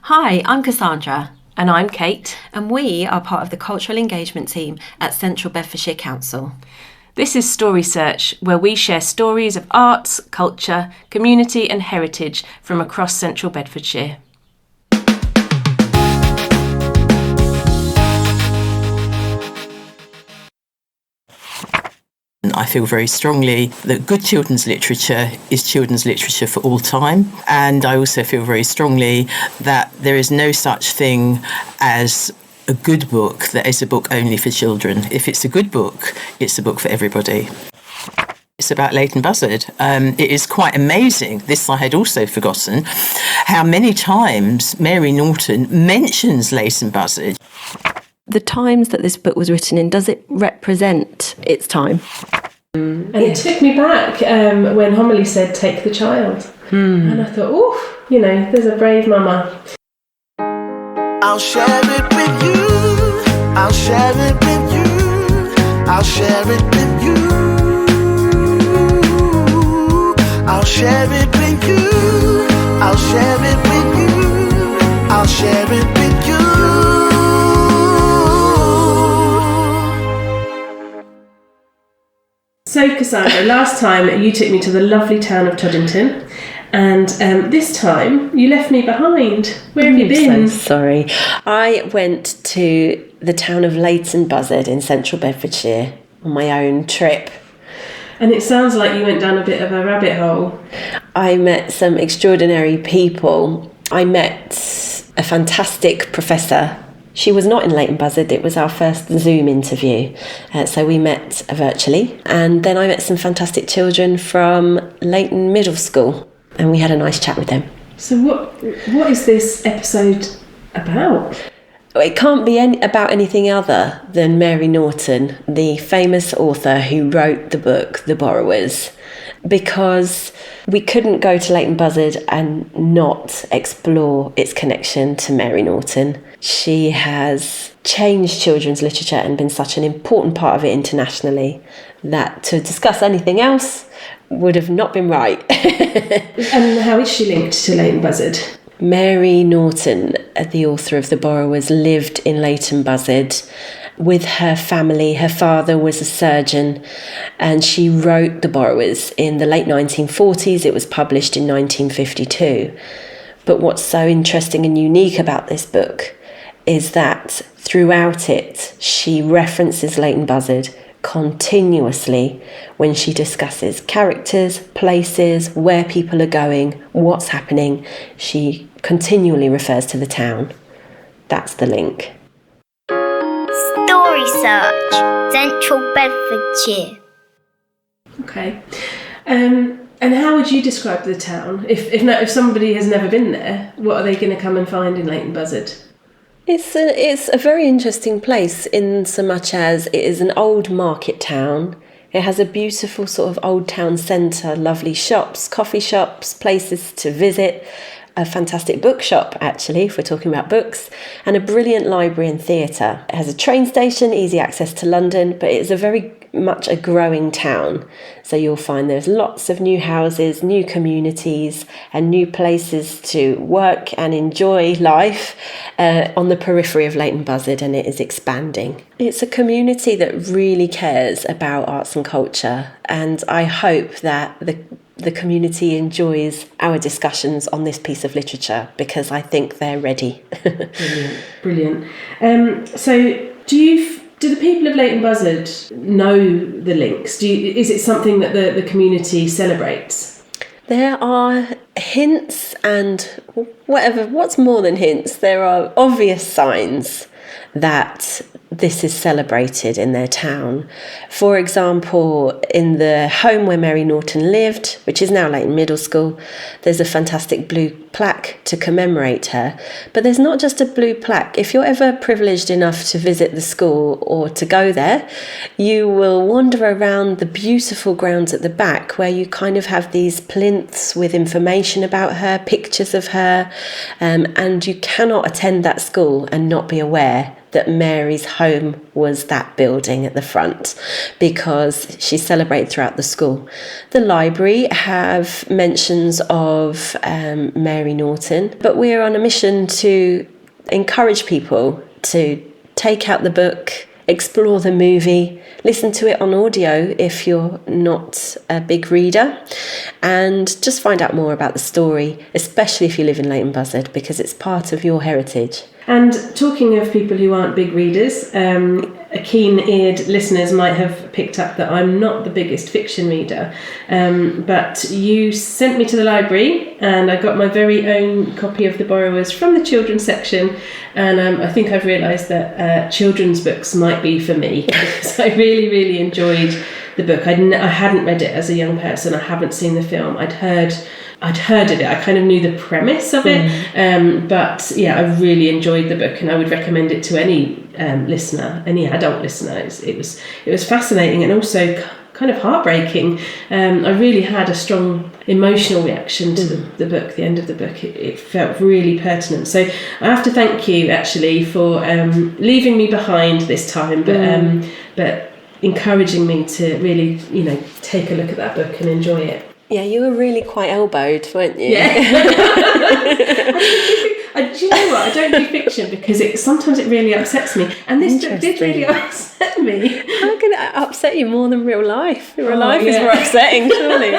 Hi, I'm Cassandra. And I'm Kayte. And we are part of the cultural engagement team at Central Bedfordshire Council. This is Story Search, where we share stories of arts, culture, community and heritage from across Central Bedfordshire. I feel very strongly that good children's literature is children's literature for all time. And I also feel very strongly that there is no such thing as a good book that is a book only for children. If it's a good book, it's a book for everybody. It's about Leighton Buzzard. It is quite amazing, this I had also forgotten, how many times Mary Norton mentions Leighton Buzzard. The times that this book was written in, does it represent its time? And it took me back when Homily said, "Take the child." And I thought, oh, there's a brave mama. I'll share it with you. I'll share it with you. I'll share it with you. I'll share it with you. I'll share it with you. I'll share it with you. So Cassandra, last time you took me to the lovely town of Toddington, and this time you left me behind. Where have you been? So sorry. I went to the town of Leighton Buzzard in Central Bedfordshire on my own trip. And it sounds like you went down a bit of a rabbit hole. I met some extraordinary people. I met a fantastic professor. She was not in Leighton Buzzard, it was our first Zoom interview. So we met virtually. And then I met some fantastic children from Leighton Middle School. And we had a nice chat with them. So what is this episode about? It can't be about anything other than Mary Norton, the famous author who wrote the book The Borrowers, because we couldn't go to Leighton Buzzard and not explore its connection to Mary Norton. She has changed children's literature and been such an important part of it internationally that to discuss anything else would have not been right. And how is she linked to Leighton Buzzard? Mary Norton, the author of The Borrowers, lived in Leighton Buzzard with her family. Her father was a surgeon and she wrote The Borrowers in the late 1940s. It was published in 1952. But what's so interesting and unique about this book is that throughout it, she references Leighton Buzzard continuously when she discusses characters, places, where people are going, what's happening. She continually refers to the town. That's the link. Story Search, Central Bedfordshire. Okay. And how would you describe the town? If somebody has never been there, what are they going to come and find in Leighton Buzzard? It's a very interesting place in so much as it is an old market town. It has a beautiful sort of old town centre, lovely shops, coffee shops, places to visit, a fantastic bookshop actually, if we're talking about books, and a brilliant library and theatre. It has a train station, easy access to London, but it's a very much a growing town. So you'll find there's lots of new houses, new communities and new places to work and enjoy life on the periphery of Leighton Buzzard, and it is expanding. It's a community that really cares about arts and culture, and I hope that the community enjoys our discussions on this piece of literature because I think they're ready. Brilliant. So do the people of Leighton Buzzard know the links? Is it something that the community celebrates? There are hints and what's more than hints, there are obvious signs that this is celebrated in their town. For example, in the home where Mary Norton lived, which is now Leighton Middle School, there's a fantastic blue plaque to commemorate her. But there's not just a blue plaque. If you're ever privileged enough to visit the school or to go there, you will wander around the beautiful grounds at the back where you kind of have these plinths with information about her, pictures of her, and you cannot attend that school and not be aware that Mary's home was that building at the front, because she celebrated throughout the school. The library have mentions of Mary Norton, but we're on a mission to encourage people to take out the book, explore the movie, listen to it on audio if you're not a big reader, and just find out more about the story, especially if you live in Leighton Buzzard, because it's part of your heritage. And talking of people who aren't big readers, keen-eared listeners might have picked up that I'm not the biggest fiction reader, but you sent me to the library and I got my very own copy of The Borrowers from the children's section, and I think I've realised that children's books might be for me, because I really, really enjoyed the book. I hadn't read it as a young person, I haven't seen the film, I'd heard of it, I kind of knew the premise of it, but yeah, I really enjoyed the book and I would recommend it to any listener, any adult listener. It was fascinating and also kind of heartbreaking. I really had a strong emotional reaction to the book, the end of the book. It felt really pertinent. So I have to thank you actually for leaving me behind this time, but encouraging me to really, take a look at that book and enjoy it. Yeah, you were really quite elbowed, weren't you? Yeah. Do you know what? I don't do fiction because sometimes it really upsets me. And this book did really upset me. How can it upset you more than real life? Real life is more upsetting, surely.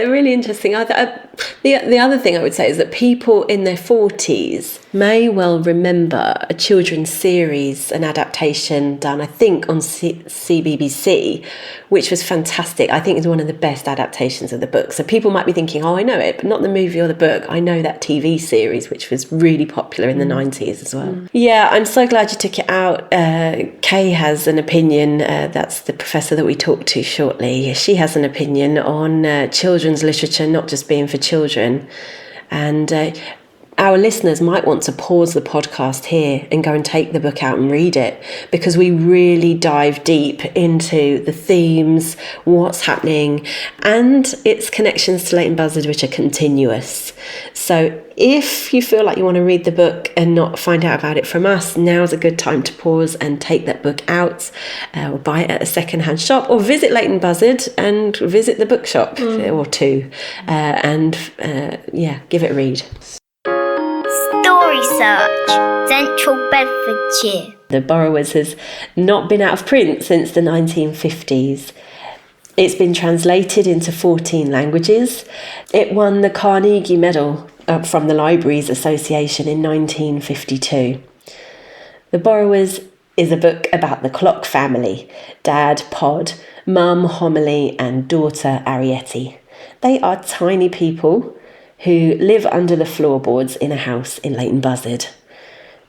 Really interesting. The other thing I would say is that people in their 40s may well remember a children's series, an adaptation done, I think, on CBBC, which was fantastic. I think it's one of the best adaptations of the book. So people might be thinking, oh, I know it, but not the movie or the book. I know that TV series, which was really popular in the 90s as well. Yeah, I'm so glad you took it out. Kay has an opinion. That's the professor that we talked to shortly. She has an opinion on children's literature not just being for children. And our listeners might want to pause the podcast here and go and take the book out and read it, because we really dive deep into the themes, what's happening, and its connections to Leighton Buzzard, which are continuous. So if you feel like you want to read the book and not find out about it from us, now's a good time to pause and take that book out, or buy it at a second-hand shop, or visit Leighton Buzzard and visit the bookshop or two, and give it a read. Story Search, Central Bedfordshire. The Borrowers has not been out of print since the 1950s. It's been translated into 14 languages. It won the Carnegie Medal from the Libraries Association in 1952. The Borrowers is a book about the Clock family, Dad Pod, Mum Homily and daughter Arietti. They are tiny people who live under the floorboards in a house in Leighton Buzzard.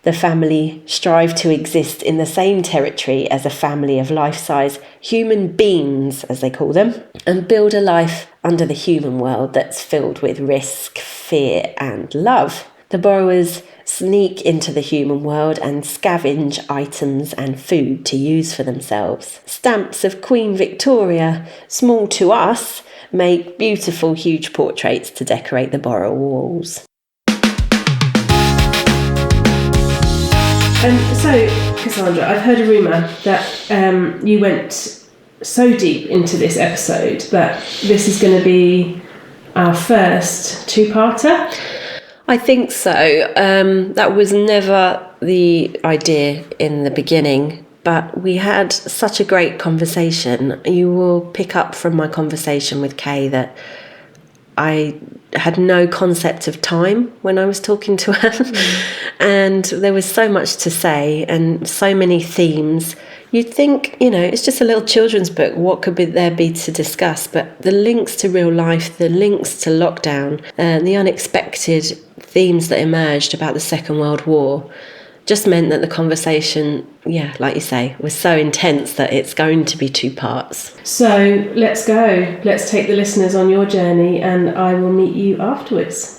The family strive to exist in the same territory as a family of life-size human beings, as they call them, and build a life under the human world that's filled with risk, fear and love. The Borrowers sneak into the human world and scavenge items and food to use for themselves. Stamps of Queen Victoria, small to us, make beautiful huge portraits to decorate the Borrow walls. So, Cassandra, I've heard a rumour that you went so deep into this episode that this is going to be our first two-parter. I think so. That was never the idea in the beginning, but we had such a great conversation. You will pick up from my conversation with Kay that I had no concept of time when I was talking to her. And there was so much to say and so many themes. You'd think, it's just a little children's book. What could there be to discuss? But the links to real life, the links to lockdown, the unexpected themes that emerged about the Second World War just meant that the conversation, like you say, was so intense that it's going to be two parts. So let's go. Let's take the listeners on your journey and I will meet you afterwards.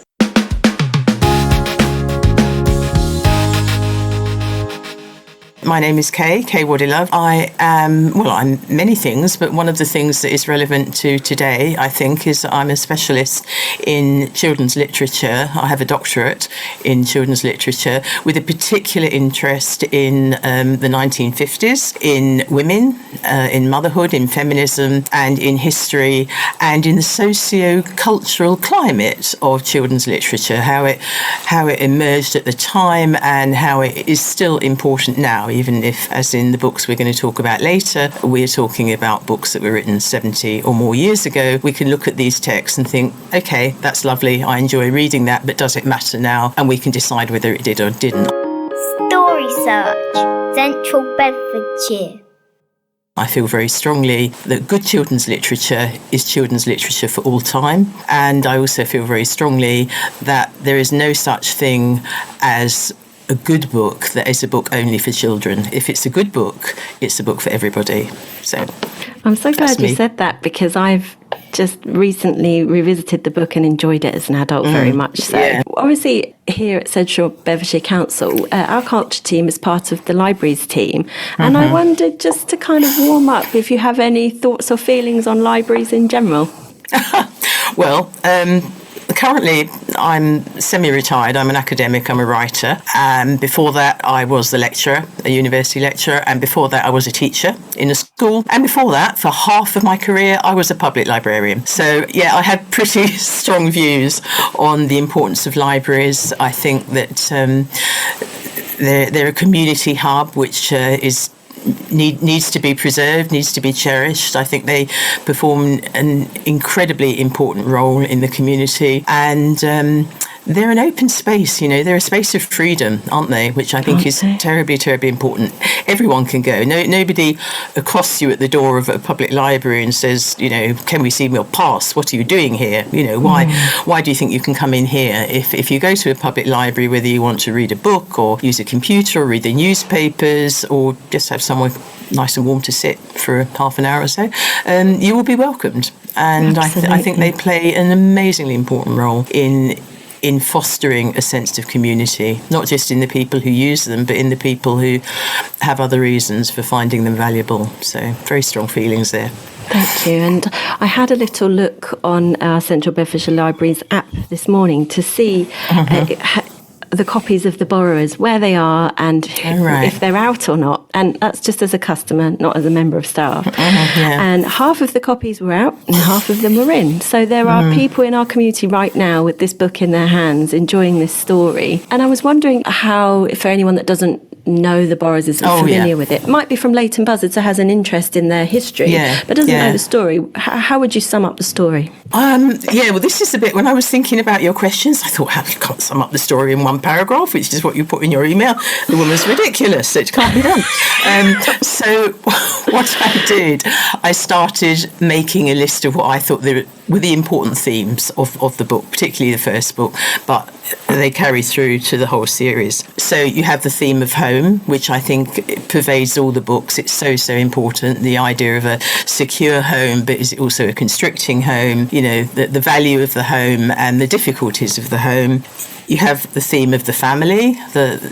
My name is Kay Wadilove. I'm many things, but one of the things that is relevant to today, I think, is that I'm a specialist in children's literature. I have a doctorate in children's literature with a particular interest in the 1950s, in women, in motherhood, in feminism, and in history, and in the socio-cultural climate of children's literature, how it emerged at the time and how it is still important now, even if, as in the books we're going to talk about later, we're talking about books that were written 70 or more years ago. We can look at these texts and think, okay, that's lovely, I enjoy reading that, but does it matter now? And we can decide whether it did or didn't. Story Search, Central Bedfordshire. I feel very strongly that good children's literature is children's literature for all time. And I also feel very strongly that there is no such thing as a good book that is a book only for children. If it's a good book, it's a book for everybody. So I'm so glad you said that, because I've just recently revisited the book and enjoyed it as an adult very much so. Yeah. Obviously, here at Central Bedfordshire Council, our culture team is part of the libraries team. And I wondered, just to kind of warm up, if you have any thoughts or feelings on libraries in general. Well, currently, I'm semi-retired. I'm an academic. I'm a writer. Before that, I was the lecturer, a university lecturer. And before that, I was a teacher in a school. And before that, for half of my career, I was a public librarian. So, yeah, I had pretty strong views on the importance of libraries. I think that they're a community hub which needs to be preserved, needs to be cherished. I think they perform an incredibly important role in the community, and they're an open space, they're a space of freedom, aren't they? Which I think is terribly, terribly important. Everyone can go. Nobody accosts you at the door of a public library and says, can we see your pass? What are you doing here? Why do you think you can come in here? If you go to a public library, whether you want to read a book or use a computer or read the newspapers or just have somewhere nice and warm to sit for half an hour or so, you will be welcomed. And I think they play an amazingly important role in fostering a sense of community, not just in the people who use them, but in the people who have other reasons for finding them valuable. So very strong feelings there. Thank you. And I had a little look on our Central Bedfordshire Libraries app this morning to see the copies of the borrowers, where they are and if they're out or not. And that's just as a customer, not as a member of staff. And half of the copies were out and half of them were in. So there are people in our community right now with this book in their hands, enjoying this story. And I was wondering how, for anyone that doesn't know the borrowers, isn't familiar with it, might be from Leighton Buzzard, so has an interest in their history, but doesn't know the story. How would you sum up the story? Well, this is the bit when I was thinking about your questions, I thought, how you can't sum up the story in one paragraph, which is what you put in your email. The woman's ridiculous. It can't be done. So what I did, I started making a list of what I thought were the important themes of the book, particularly the first book, but they carry through to the whole series. So you have the theme of home, which I think pervades all the books. It's so important. The idea of a secure home, but is it also a constricting home? The value of the home and the difficulties of the home. You have the theme of the family,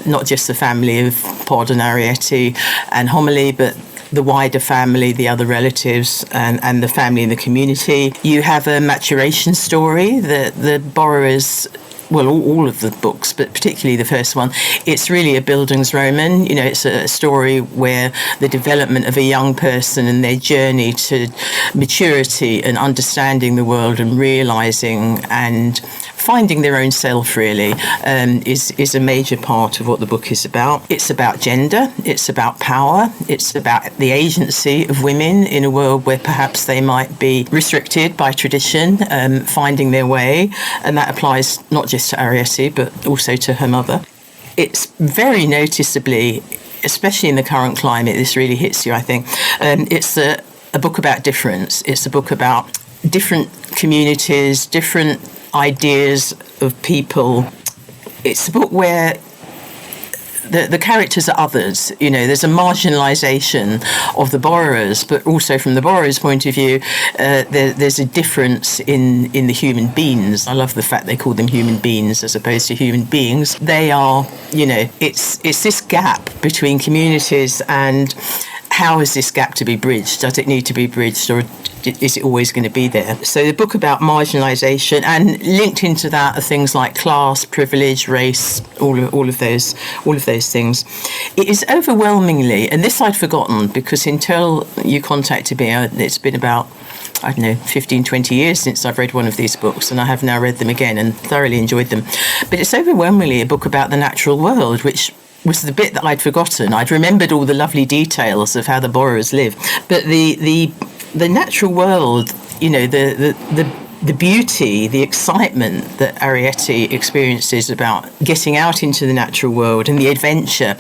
not just the family of Pod and Ariete and Homily, but the wider family, the other relatives, and the family in the community. You have a maturation story. The borrowers, well, all of the books, but particularly the first one, it's really a Bildungsroman. It's a story where the development of a young person and their journey to maturity and understanding the world and realising and finding their own self, really, is a major part of what the book is about. It's about gender, it's about power, it's about the agency of women in a world where perhaps they might be restricted by tradition, finding their way, and that applies not just to Ariete, but also to her mother. It's very noticeably, especially in the current climate, this really hits you, I think. It's a book about difference. It's a book about different communities, different ideas of people. It's a book where the characters are others. There's a marginalisation of the borrowers, but also from the borrowers' point of view, there's a difference in the human beings. I love the fact they call them human beings as opposed to human beings. They are, it's this gap between communities, and how is this gap to be bridged? Does it need to be bridged, or is it always going to be there? So the book about marginalisation, and linked into that are things like class, privilege, race, all of those things. It is overwhelmingly, and this I'd forgotten because until you contacted me, it's been about 15, 20 years since I've read one of these books, and I have now read them again and thoroughly enjoyed them. But it's overwhelmingly a book about the natural world, which was the bit that I'd forgotten. I'd remembered all the lovely details of how the borrowers live, but the natural world, the beauty, the excitement that Arietti experiences about getting out into the natural world and the adventure,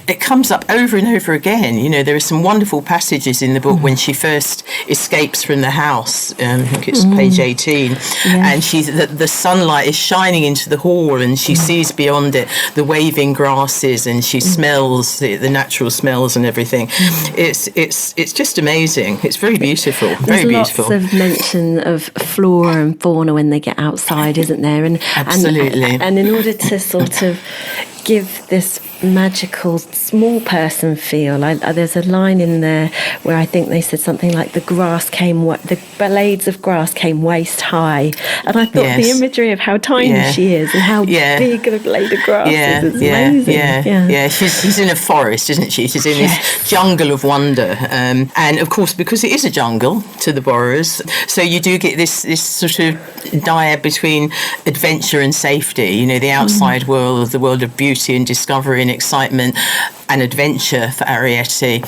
it comes up over and over again. There are some wonderful passages in the book when she first escapes from the house. I think it's page 18. Yeah. And the sunlight is shining into the hall, and she sees beyond it the waving grasses, and she smells the natural smells and everything. It's just amazing. It's very beautiful. Very beautiful. There's lots of mention of flora and fauna when they get outside, isn't there? And absolutely. And in order to sort of give this magical small person feel, there's a line in there where I think they said something like the blades of grass came waist high, and I thought the imagery of how tiny she is and how big a blade of grass is amazing. Yeah. She's in a forest, isn't she? She's in this jungle of wonder, and of course, because it is a jungle to the borrowers, so you do get this sort of dyad between adventure and safety. The outside world, the world of beauty and discovery and excitement and adventure for Arietti,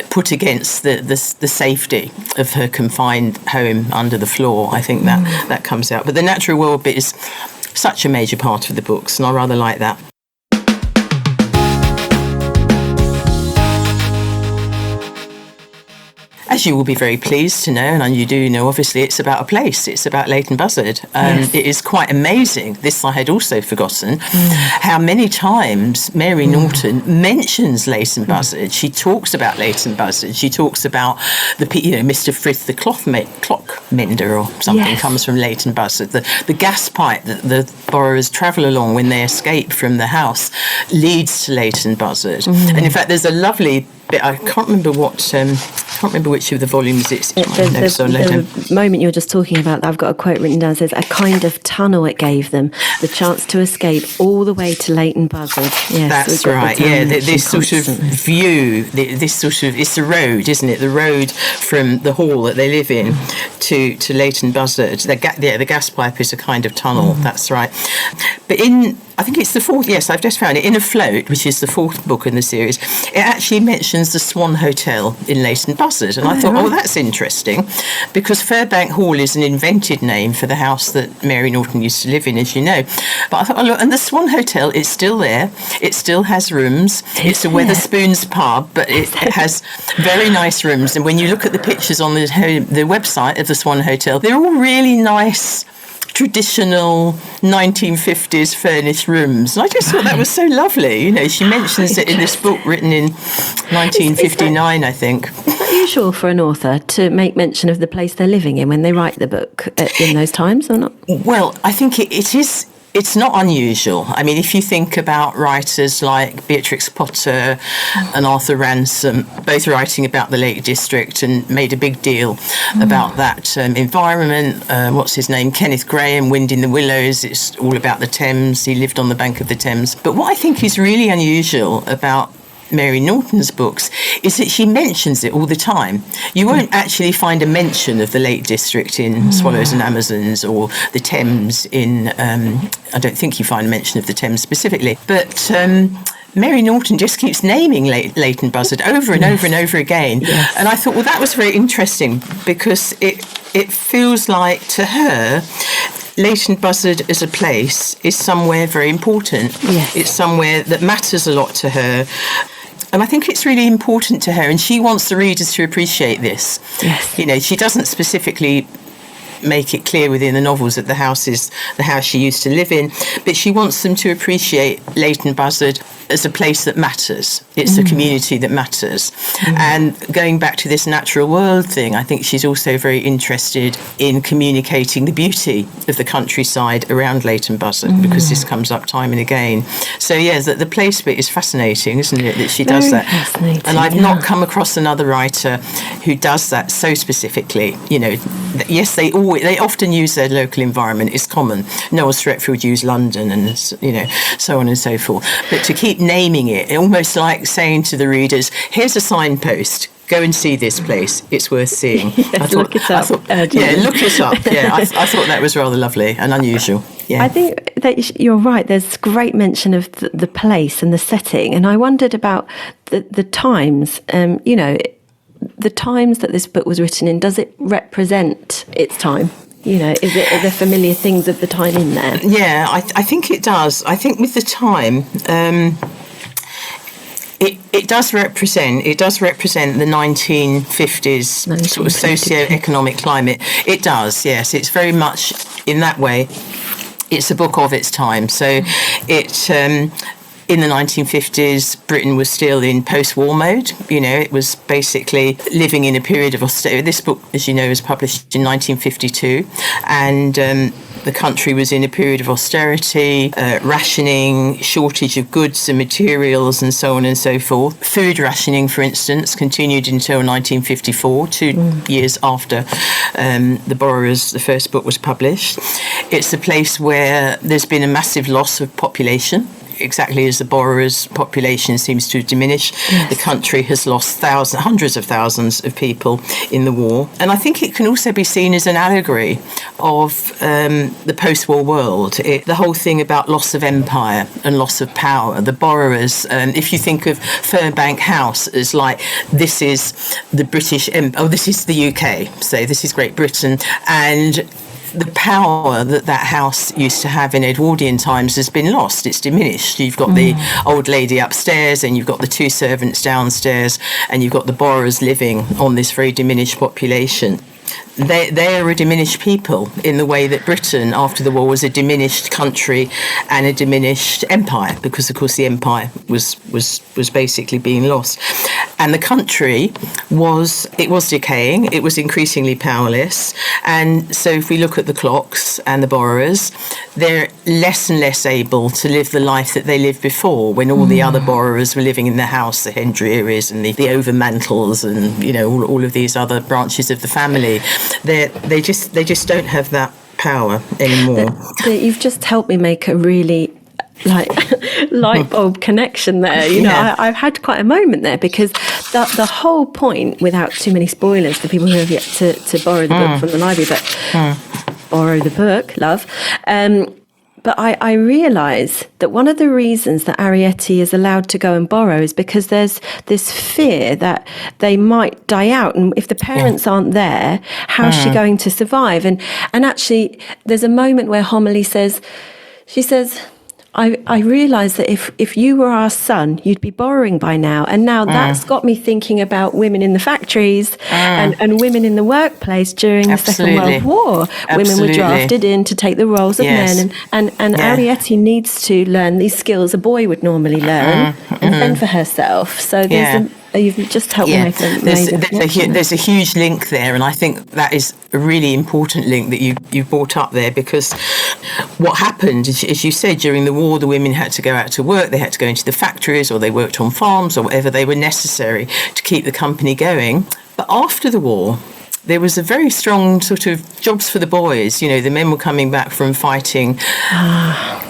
put against the safety of her confined home under the floor. I think that comes out. But the natural world bit is such a major part of the books, and I rather like that. As you will be very pleased to know, and you do know, obviously, it's about a place. It's about Leighton Buzzard. It is quite amazing, this I had also forgotten, how many times Mary Norton mentions Leighton Buzzard. She talks about Leighton Buzzard. She talks about Mr. Frith, the clock mender or something, comes from Leighton Buzzard. The gas pipe that the borrowers travel along when they escape from the house leads to Leighton Buzzard. And in fact, there's a lovely bit, I can't remember which of the volumes it's the moment you were just talking about, I've got a quote written down, says a kind of tunnel it gave them, the chance to escape all the way to Leighton Buzzard. Yes, that's right. This sort of view, it's the road, isn't it? The road from the hall that they live in to Leighton Buzzard. The gas pipe is a kind of tunnel. That's right. But I think it's the fourth, yes, I've just found it, in Afloat, which is the fourth book in the series, it actually mentions the Swan Hotel in Leighton Buzzard. And I thought, that's interesting, because Fairbank Hall is an invented name for the house that Mary Norton used to live in, as you know. But I thought, and the Swan Hotel is still there. It still has rooms. It's a Wetherspoons pub, but it has very nice rooms. And when you look at the pictures on the website of the Swan Hotel, they're all really nice, traditional 1950s furnished rooms. And I just thought that was so lovely. She mentions it in this book written in 1959, I think. Is that usual for an author to make mention of the place they're living in when they write the book in those times, or not? Well, I think it is. It's not unusual. I mean, if you think about writers like Beatrix Potter and Arthur Ransome, both writing about the Lake District and made a big deal about that environment. What's his name? Kenneth Grahame, Wind in the Willows. It's all about the Thames. He lived on the bank of the Thames. But what I think is really unusual about Mary Norton's books is that she mentions it all the time. You won't actually find a mention of the Lake District in Swallows and Amazons, or the Thames in, I don't think you find a mention of the Thames specifically, but Mary Norton just keeps naming Leighton Buzzard over and over and over again. Yes. And I thought, that was very interesting, because it feels like, to her, Leighton Buzzard as a place is somewhere very important. Yes. It's somewhere that matters a lot to her. And I think it's really important to her, and she wants the readers to appreciate this. Yes. She doesn't specifically make it clear within the novels that the house is the house she used to live in, but she wants them to appreciate Leighton Buzzard as a place that matters. It's a community that matters. And going back to this natural world thing, I think she's also very interested in communicating the beauty of the countryside around Leighton Buzzard, because this comes up time and again. So yeah, the place bit is fascinating, isn't it, that she does that? And I've not come across another writer who does that so specifically. You know, yes, they often use their local environment. It's common. Noel Stretfield used London, and so on and so forth. But to keep naming it, almost like saying to the readers, "Here's a signpost. Go and see this place. It's worth seeing." Look it up. look it up. Yeah, I thought that was rather lovely and unusual. Yeah. I think that you're right. There's great mention of the place and the setting, and I wondered about the times. The times that this book was written in. Does it represent its time? Are there familiar things of the time in there? Yeah, I think it does. I think with the time, it does represent the 1950s sort of socio-economic climate. It does, yes. It's very much in that way. It's a book of its time. So in the 1950s, Britain was still in post-war mode. It was basically living in a period of austerity. This book, as you know, was published in 1952, and the country was in a period of austerity, rationing, shortage of goods and materials, and so on and so forth. Food rationing, for instance, continued until 1954, 2 years after the first book was published. It's a place where there's been a massive loss of population. Exactly as the borrowers' population seems to diminish, the country has lost hundreds of thousands of people in the war. And I think it can also be seen as an allegory of the post-war world. The whole thing about loss of empire and loss of power. The borrowers, if you think of Fernbank House as like, this is the British, this is the UK, so this is Great Britain, and the power that house used to have in Edwardian times has been lost. It's diminished. You've got the old lady upstairs, and you've got the two servants downstairs, and you've got the borrowers living on this very diminished population. They are a diminished people in the way that Britain after the war was a diminished country and a diminished empire, because of course the empire was basically being lost, and the country was decaying. It was increasingly powerless, and so if we look at the clocks and the borrowers, they're less and less able to live the life that they lived before, when all the other borrowers were living in the house, the Hendrearys and the Overmantles, and all of these other branches of the family. They just don't have that power anymore. You've just helped me make a really light bulb connection there. I've had quite a moment there, because the whole point, without too many spoilers for people who have yet to borrow the book from the library, but borrow the book, love. But I realise that one of the reasons that Arrietty is allowed to go and borrow is because there's this fear that they might die out. And if the parents aren't there, how's she going to survive? And actually, there's a moment where Homily says, I realised that if you were our son, you'd be borrowing by now. And now that's got me thinking about women in the factories and women in the workplace during the Second World War. Women were drafted in to take the roles of men. And Arrietty needs to learn these skills a boy would normally learn and fend for herself. So you've just helped me make there's a huge link there, and I think that is a really important link that you brought up there, because what happened, as you said, during the war, the women had to go out to work, they had to go into the factories, or they worked on farms, or whatever they were necessary to keep the company going. But after the war, there was a very strong sort of jobs for the boys. The men were coming back from fighting.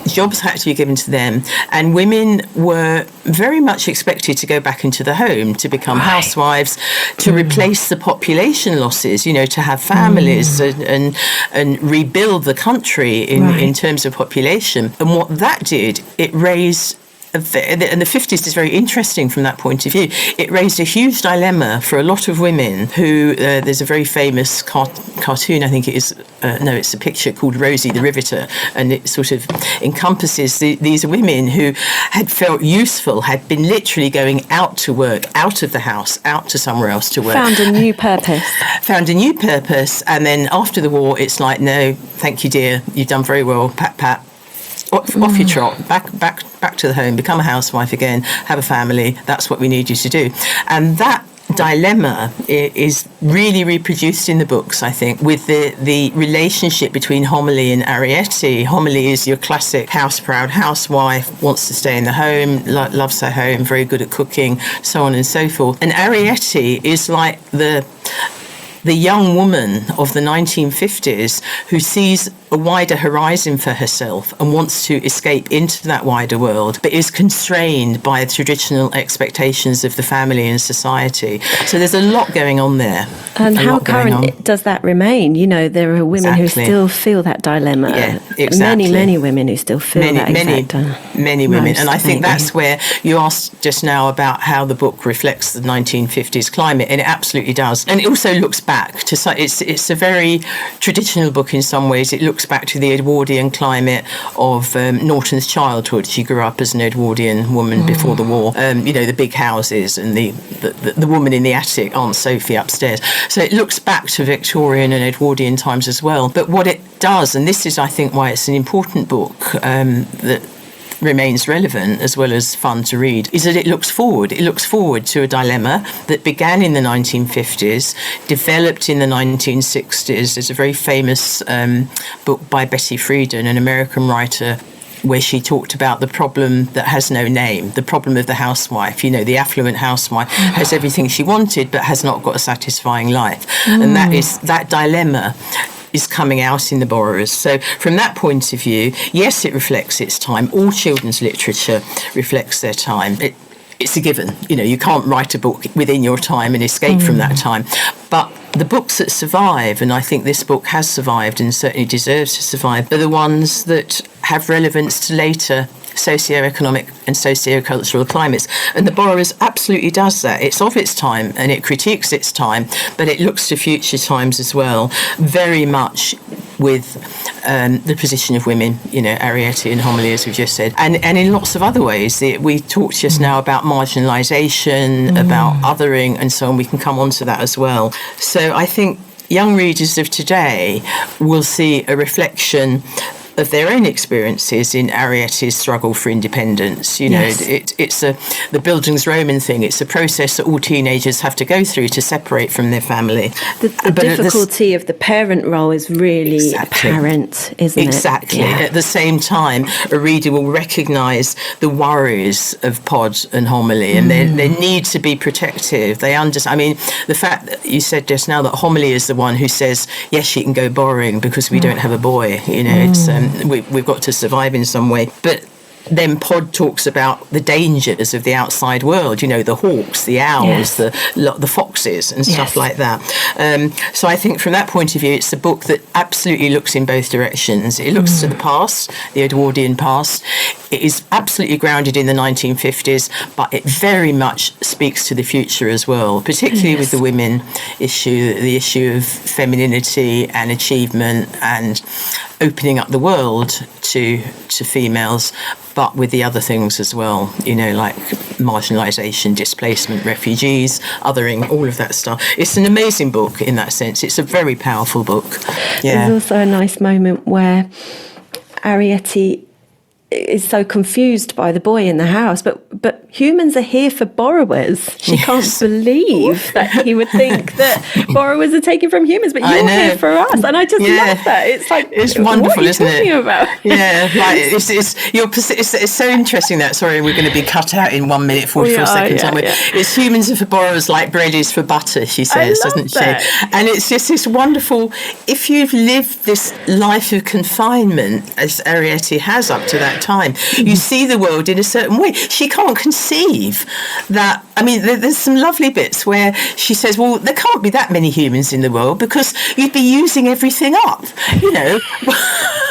Jobs had to be given to them. And women were very much expected to go back into the home, to become housewives, to replace the population losses, to have families and rebuild the country in terms of population. And what that did, it raised... And the 50s is very interesting from that point of view. It raised a huge dilemma for a lot of women who, there's a very famous cartoon, I think it is, it's a picture called Rosie the Riveter, and it sort of encompasses these women who had felt useful, had been literally going out to work, out of the house, out to somewhere else to work. Found a new purpose. And then after the war, it's like, no, thank you, dear, you've done very well, pat, pat. off you trot, back to the home, become a housewife again, have a family. That's what we need you to do. And that dilemma is really reproduced in the books, I think, with the relationship between Homily and Arrietty. Homily is your classic house-proud housewife, wants to stay in the home, loves her home, very good at cooking, so on and so forth. And Arrietty is like the young woman of the 1950s who sees a wider horizon for herself and wants to escape into that wider world, but is constrained by traditional expectations of the family and society. So there's a lot going on there. And how current does that remain? You know, there are women who still feel that dilemma. Yeah, exactly. Many women who still feel that exact many women. And I think that's where you asked just now about how the book reflects the 1950s climate, and it absolutely does. And it also looks back to, it's a very traditional book in some ways. It looks back to the Edwardian climate of Norton's childhood. She grew up as an Edwardian woman before the war. You know, the big houses and the woman in the attic, Aunt Sophie upstairs. So it looks back to Victorian and Edwardian times as well. But what it does, and this is, I think, why it's an important book that remains relevant as well as fun to read, is that it looks forward. It looks forward to a dilemma that began in the 1950s, developed in the 1960s. There's a very famous book by Betty Friedan, an American writer, where she talked about the problem that has no name, the problem of the housewife. You know, the affluent housewife has everything she wanted but has not got a satisfying life. And that dilemma is coming out in The Borrowers. So from that point of view, yes, it reflects its time. All children's literature reflects their time. It's a given. You know, you can't write a book within your time and escape from that time. But the books that survive, and I think this book has survived and certainly deserves to survive, are the ones that have relevance to later socio-economic and socio-cultural climates. And The Borrowers absolutely does that. It's of its time and it critiques its time, but it looks to future times as well, very much with the position of women, you know, Arrietty and Homily, as we just said, and in lots of other ways. We talked just now about marginalisation, about othering and so on. We can come on to that as well. So I think young readers of today will see a reflection of their own experiences in Arrietty's struggle for independence. You know, it's the Bildungsroman thing. It's a process that all teenagers have to go through to separate from their family. The difficulty of the parent role is really apparent, isn't it? Exactly. Yeah. At the same time, a reader will recognise the worries of Pod and Homily and their need to be protective. They understand. I mean, the fact that you said just now that Homily is the one who says, yes, she can go borrowing because we don't have a boy. You know, it's we've got to survive in some way. But then Pod talks about the dangers of the outside world, you know, the hawks, the owls, the foxes and stuff like that. So I think from that point of view, it's a book that absolutely looks in both directions. It looks to the past, the Edwardian past. It is absolutely grounded in the 1950s, but it very much speaks to the future as well, particularly with the women issue, the issue of femininity and achievement and opening up the world to females, but with the other things as well, you know, like marginalisation, displacement, refugees, othering, all of that stuff. It's an amazing book in that sense. It's a very powerful book. Yeah. There's also a nice moment where Arrietty is so confused by the boy in the house, but humans are here for borrowers. She can't believe that he would think that borrowers are taken from humans, but you're here for us. And I just love that. It's like, it's wonderful, isn't it? About? Yeah, like it's so interesting that. Sorry, we're going to be cut out in 1 minute 44 seconds. It's humans are for borrowers like bread is for butter. She says, doesn't she? And it's just this wonderful. If you've lived this life of confinement, as Arrietty has up to that time, you see the world in a certain way. She can't conceive that. I mean, there's some lovely bits where she says, well, there can't be that many humans in the world because you'd be using everything up, you know.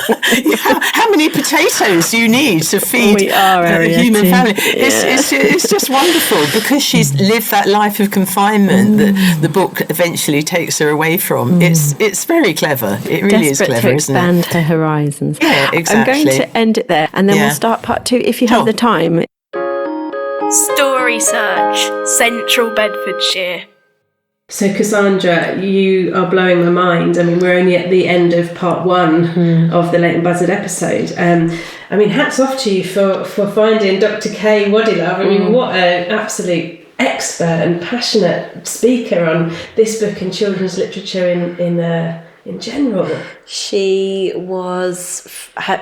How many potatoes do you need to feed a human family? It's just wonderful because she's lived that life of confinement that the book eventually takes her away from. It's very clever. It really is clever, isn't it? Desperate to expand her horizons. Yeah, exactly. I'm going to end it there and then we'll start part 2 if you have the time. Story Search, Central Bedfordshire. So Cassandra, you are blowing my mind. I mean, we're only at the end of part 1 of the Leighton Buzzard episode. I mean, hats off to you for finding Dr. Kay Wadilove. I mean, what an absolute expert and passionate speaker on this book and children's literature in general. She was,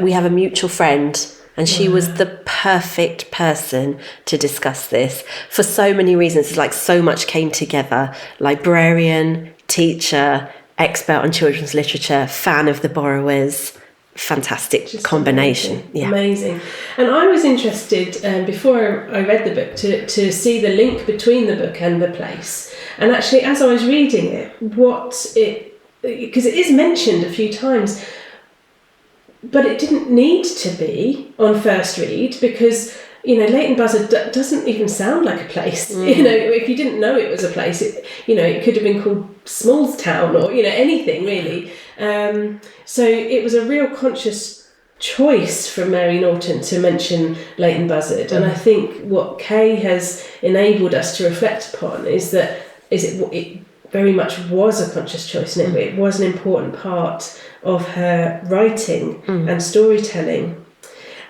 we have a mutual friend, and she was the perfect person to discuss this for so many reasons. It's like so much came together. Librarian, teacher, expert on children's literature, fan of the borrowers. Fantastic just combination. Amazing. Yeah. Amazing. And I was interested, before I read the book, to see the link between the book and the place. And actually, as I was reading it, because it is mentioned a few times, but it didn't need to be on first read, because Leighton Buzzard doesn't even sound like a place. If you didn't know it was a place, it could have been called Smalls Town or anything really. So it was a real conscious choice from Mary Norton to mention Leighton Buzzard, and I think what Kay has enabled us to reflect upon is that it very much was a conscious choice, and it was an important part of her writing and storytelling.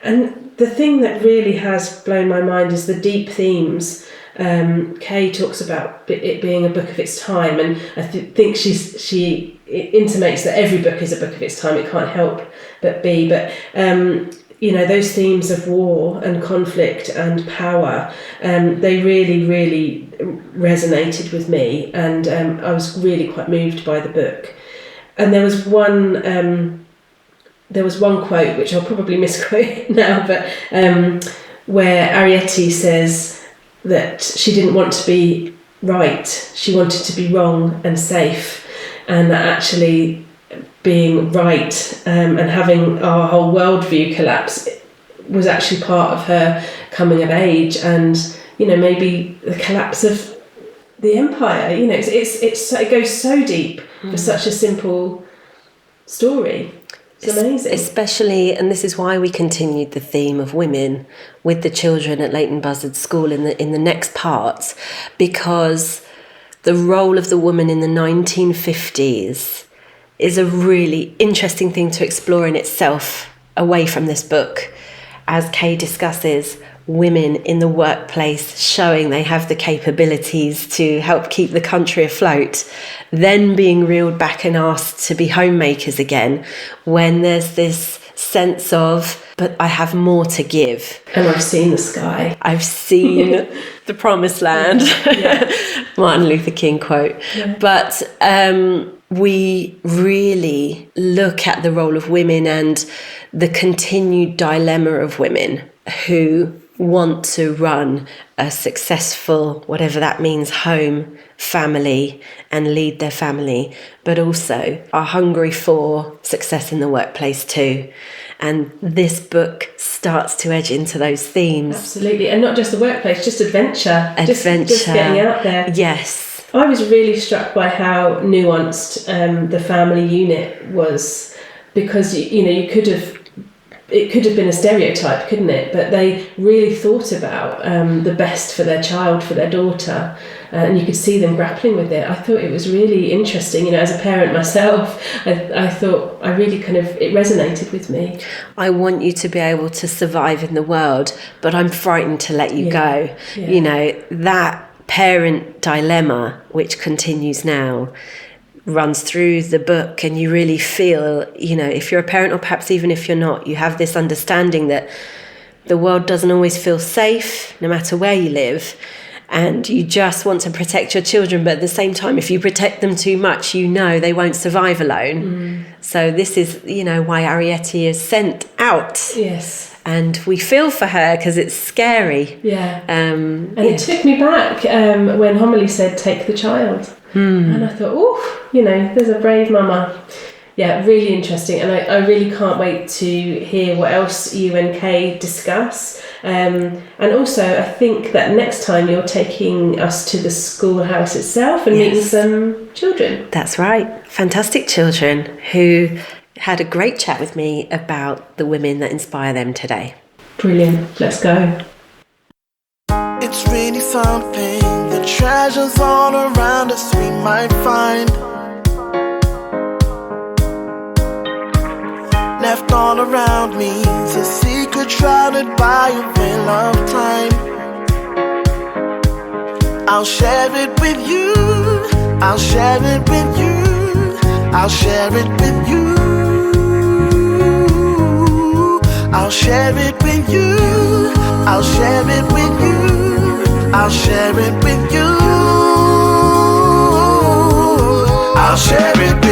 And the thing that really has blown my mind is the deep themes. Kay talks about it being a book of its time, and I think she intimates that every book is a book of its time. It can't help but be. But those themes of war and conflict and power, they really, really resonated with me, and I was really quite moved by the book. And there was one quote, which I'll probably misquote now, but where Arrietty says that she didn't want to be right, she wanted to be wrong and safe, and that actually being right and having our whole worldview collapse was actually part of her coming of age, and maybe the collapse of the empire. It goes so deep for such a simple story. It's amazing. Especially, and this is why we continued the theme of women with the children at Leighton Buzzard School in the next parts, because the role of the woman in the 1950s is a really interesting thing to explore in itself away from this book, as Kay discusses women in the workplace showing they have the capabilities to help keep the country afloat, then being reeled back and asked to be homemakers again, when there's this sense of, but I have more to give. And I've seen the sky. I've seen the promised land. Yeah. Martin Luther King quote. Yeah. But we really look at the role of women and the continued dilemma of women who want to run a successful, whatever that means, home, family, and lead their family, but also are hungry for success in the workplace too. And this book starts to edge into those themes. Absolutely. And not just the workplace, just adventure. Just getting out there. Yes. I was really struck by how nuanced the family unit was, because it could have been a stereotype, couldn't it? But they really thought about the best for their child, for their daughter, and you could see them grappling with it. I thought it was really interesting. As a parent myself, I thought I really it resonated with me. I want you to be able to survive in the world, but I'm frightened to let you go. Yeah. That parent dilemma, which continues now, runs through the book, and you really feel, if you're a parent, or perhaps even if you're not, you have this understanding that the world doesn't always feel safe no matter where you live, and you just want to protect your children, but at the same time, if you protect them too much, they won't survive alone. So this is why Arrietty is sent out. Yes. And we feel for her because it's scary. Yeah. It took me back when Homily said, "Take the child." And I thought, there's a brave mama. Yeah, really interesting. And I really can't wait to hear what else you and Kay discuss. And also, I think that next time you're taking us to the schoolhouse itself and meeting some children. That's right. Fantastic children who had a great chat with me about the women that inspire them today. Brilliant. Let's go. It's really something, the treasures all around us we might find. left all around me. It's a secret shrouded by a veil of time. I'll share it with you. I'll share it with you. I'll share it with you. I'll share it with you. I'll share it with you. I'll share it with you. I'll share it with you.